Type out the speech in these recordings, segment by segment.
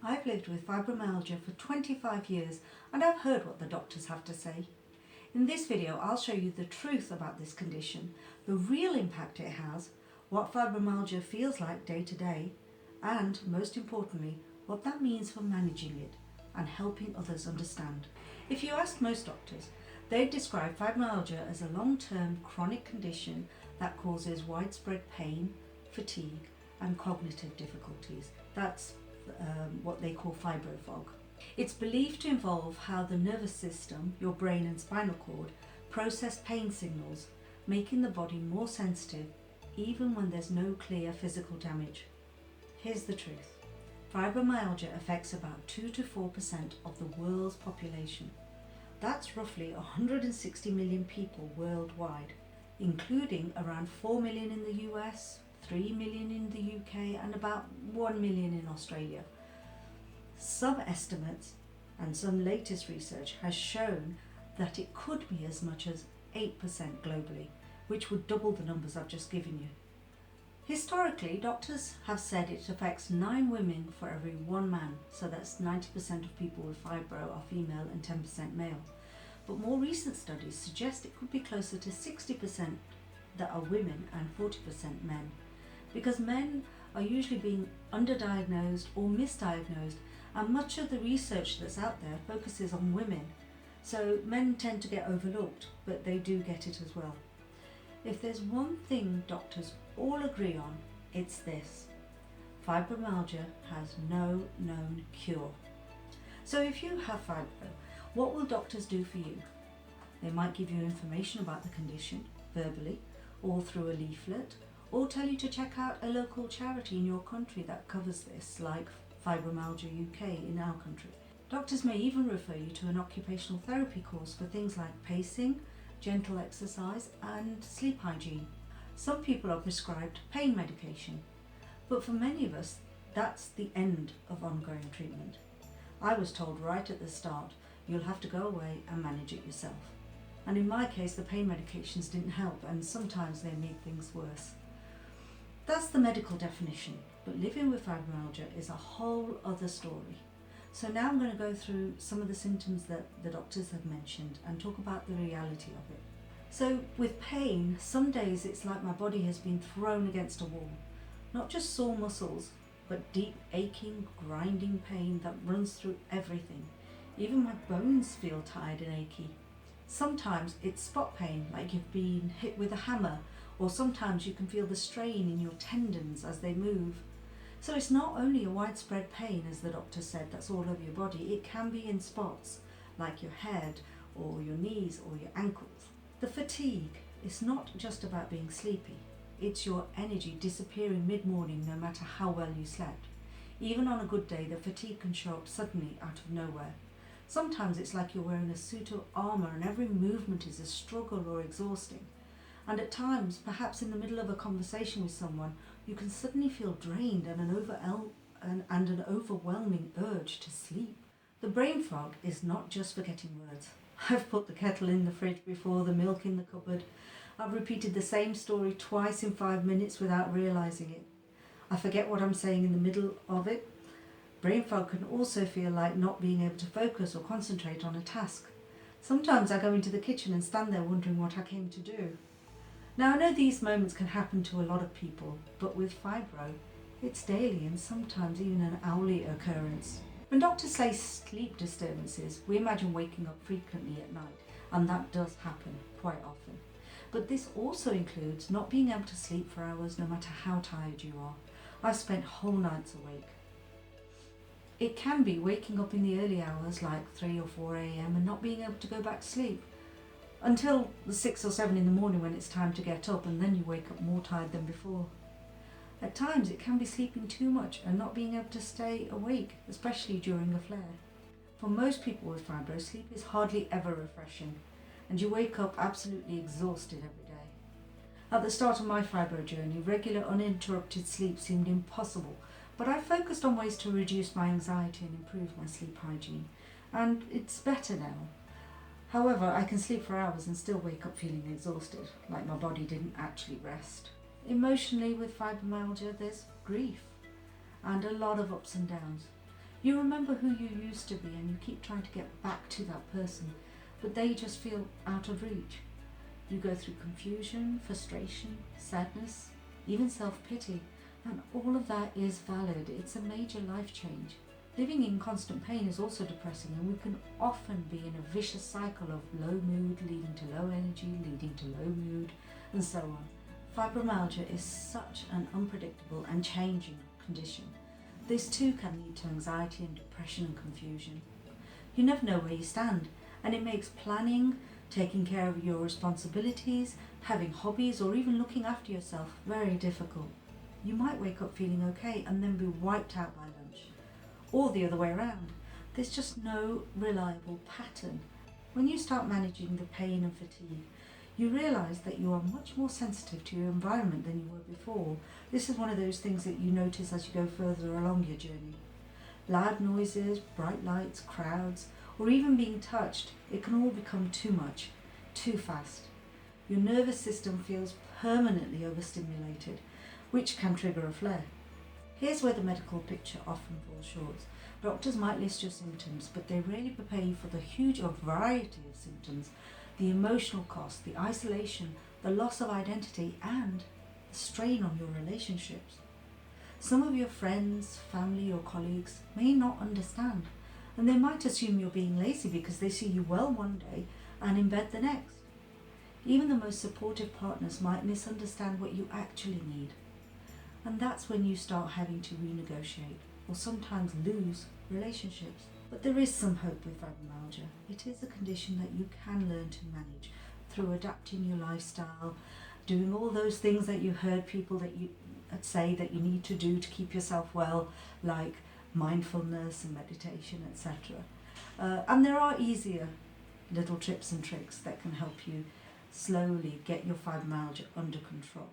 I've lived with fibromyalgia for 25 years and I've heard what the doctors have to say. In this video, I'll show you the truth about this condition, the real impact it has, what fibromyalgia feels like day to day, and most importantly, what that means for managing it and helping others understand. If you ask most doctors, they'd describe fibromyalgia as a long-term chronic condition that causes widespread pain, fatigue, and cognitive difficulties. That's what they call fibro fog. It's believed to involve how the nervous system, your brain and spinal cord, process pain signals, making the body more sensitive even when there's no clear physical damage. Here's the truth. Fibromyalgia affects about 2 to 4% of the world's population. That's roughly 160 million people worldwide, including around 4 million in the US, 3 million in the UK, and about 1 million in Australia. Some estimates and some latest research has shown that it could be as much as 8% globally, which would double the numbers I've just given you. Historically, doctors have said it affects 9 women for every 1 man, so that's 90% of people with fibro are female and 10% male. But more recent studies suggest it could be closer to 60% that are women and 40% men, because men are usually being underdiagnosed or misdiagnosed, and much of the research that's out there focuses on women. So men tend to get overlooked, but they do get it as well. If there's one thing doctors all agree on, it's this: fibromyalgia has no known cure. So if you have fibro, what will doctors do for you? They might give you information about the condition, verbally, or through a leaflet, or tell you to check out a local charity in your country that covers this, like Fibromyalgia UK in our country. Doctors may even refer you to an occupational therapy course for things like pacing, gentle exercise, and sleep hygiene. Some people are prescribed pain medication, but for many of us, that's the end of ongoing treatment. I was told right at the start, you'll have to go away and manage it yourself. And in my case, the pain medications didn't help, and sometimes they made things worse. That's the medical definition, but living with fibromyalgia is a whole other story. So now I'm going to go through some of the symptoms that the doctors have mentioned and talk about the reality of it. So with pain, some days it's like my body has been thrown against a wall. Not just sore muscles, but deep aching, grinding pain that runs through everything. Even my bones feel tired and achy. Sometimes it's spot pain, like you've been hit with a hammer, or sometimes you can feel the strain in your tendons as they move. So it's not only a widespread pain, as the doctor said, that's all over your body. It can be in spots, like your head, or your knees, or your ankles. The fatigue is not just about being sleepy. It's your energy disappearing mid-morning no matter how well you slept. Even on a good day, the fatigue can show up suddenly out of nowhere. Sometimes it's like you're wearing a suit of armour and every movement is a struggle or exhausting. And at times, perhaps in the middle of a conversation with someone, you can suddenly feel drained and an overwhelming urge to sleep. The brain fog is not just forgetting words. I've put the kettle in the fridge before the milk in the cupboard. I've repeated the same story twice in 5 minutes without realising it. I forget what I'm saying in the middle of it. Brain fog can also feel like not being able to focus or concentrate on a task. Sometimes I go into the kitchen and stand there wondering what I came to do. Now I know these moments can happen to a lot of people, but with fibro, it's daily and sometimes even an hourly occurrence. When doctors say sleep disturbances, we imagine waking up frequently at night, and that does happen quite often. But this also includes not being able to sleep for hours no matter how tired you are. I've spent whole nights awake. It can be waking up in the early hours like 3 or 4 a.m. and not being able to go back to sleep until 6 or 7 in the morning when it's time to get up, and then you wake up more tired than before. At times it can be sleeping too much and not being able to stay awake, especially during a flare. For most people with fibro, sleep is hardly ever refreshing, and you wake up absolutely exhausted every day. At the start of my fibro journey, regular uninterrupted sleep seemed impossible, but I focused on ways to reduce my anxiety and improve my sleep hygiene, and it's better now. However, I can sleep for hours and still wake up feeling exhausted, like my body didn't actually rest. Emotionally, with fibromyalgia, there's grief and a lot of ups and downs. You remember who you used to be and you keep trying to get back to that person, but they just feel out of reach. You go through confusion, frustration, sadness, even self-pity, and all of that is valid. It's a major life change. Living in constant pain is also depressing, and we can often be in a vicious cycle of low mood leading to low energy, leading to low mood, and so on. Fibromyalgia is such an unpredictable and changing condition. This too can lead to anxiety and depression and confusion. You never know where you stand, and it makes planning, taking care of your responsibilities, having hobbies, or even looking after yourself very difficult. You might wake up feeling okay and then be wiped out by lunch, or the other way around. There's just no reliable pattern. When you start managing the pain and fatigue, you realise that you are much more sensitive to your environment than you were before. This is one of those things that you notice as you go further along your journey. Loud noises, bright lights, crowds, or even being touched, it can all become too much, too fast. Your nervous system feels permanently overstimulated, which can trigger a flare. Here's where the medical picture often falls short. Doctors might list your symptoms, but they rarely prepare you for the huge variety of symptoms, the emotional cost, the isolation, the loss of identity, and the strain on your relationships. Some of your friends, family, or colleagues may not understand, and they might assume you're being lazy because they see you well one day and in bed the next. Even the most supportive partners might misunderstand what you actually need. And that's when you start having to renegotiate or sometimes lose relationships. But there is some hope with fibromyalgia. It is a condition that you can learn to manage through adapting your lifestyle, doing all those things that you heard people that you say that you need to do to keep yourself well, like mindfulness and meditation, etc. And there are easier little tips and tricks that can help you slowly get your fibromyalgia under control.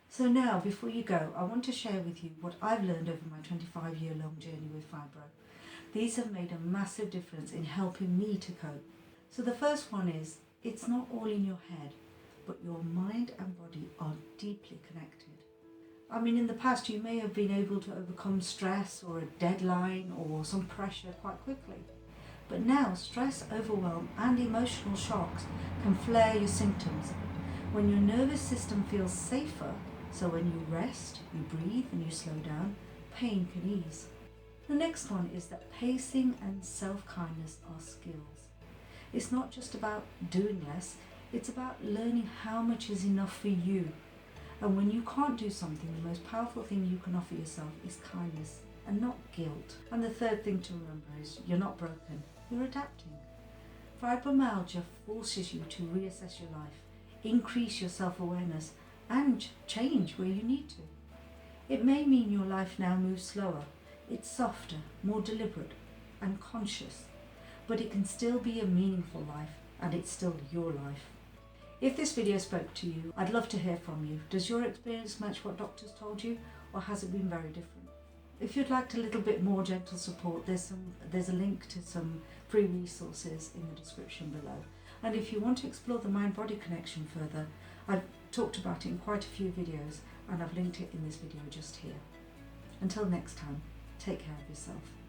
So now, before you go, I want to share with you what I've learned over my 25-year-long journey with fibro. These have made a massive difference in helping me to cope. So the first one is, it's not all in your head, but your mind and body are deeply connected. I mean, in the past you may have been able to overcome stress or a deadline or some pressure quite quickly. But now stress, overwhelm and emotional shocks can flare your symptoms. When your nervous system feels safer, so when you rest, you breathe and you slow down, pain can ease. The next one is that pacing and self-kindness are skills. It's not just about doing less, it's about learning how much is enough for you. And when you can't do something, the most powerful thing you can offer yourself is kindness and not guilt. And the third thing to remember is you're not broken, you're adapting. Fibromyalgia forces you to reassess your life, increase your self-awareness and change where you need to. It may mean your life now moves slower, it's softer, more deliberate and conscious, but it can still be a meaningful life and it's still your life. If this video spoke to you, I'd love to hear from you. Does your experience match what doctors told you, or has it been very different? If you'd like a little bit more gentle support, there's a link to some free resources in the description below. And if you want to explore the mind-body connection further, I've talked about it in quite a few videos and I've linked it in this video just here. Until next time, take care of yourself.